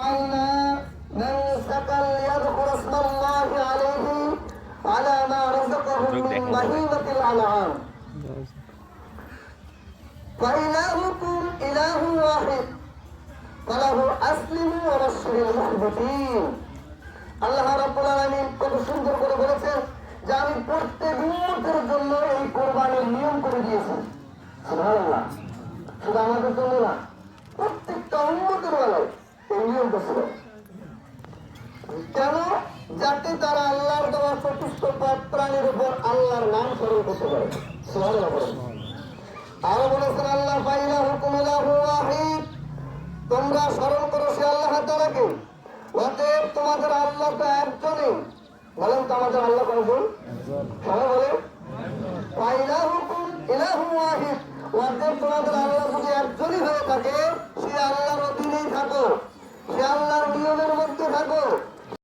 من سكن يذكر اسم الله عليه على ما رزقهم من بهيمة الأنعام فإلهكم إله واحد فله أسلموا وبشر المخبتين আল্লাহ রাব্বুল আলামিন কত সুন্দর করে বলেছেন যে আমি প্রত্যেক উম্মতের জন্য এই কুরবানির নিয়ম করে দিয়েছি। সুবহানাল্লাহ। শুধু আমাদের জন্য না, প্রত্যেকটা উম্মতের বেলায় এই নিয়ম করছিল। কেন? যাতে তারা আল্লাহর দেওয়া চতুষ্প প্রাণীর উপর আল্লাহর নাম স্মরণ করতে পারে। সুবহানাল্লাহ। আরো বলেছেন আল্লাহ ফাইলাহুকুম ইলাহু ওয়াহিদ, তোমরা স্মরণ করো সে আল্লাহ তাআলাকে। অতএব তোমাদের আল্লাহ তো একজনই। বলেন তো আমাদের আল্লাহ কয়জন? সবাই বলে ফাইলাহুকুম ইলাহু ওয়াহিদ। অতএব তোমাদের আল্লাহ যদি একজনই হয়ে থাকে, সে আল্লাহর অধীনেই থাকো।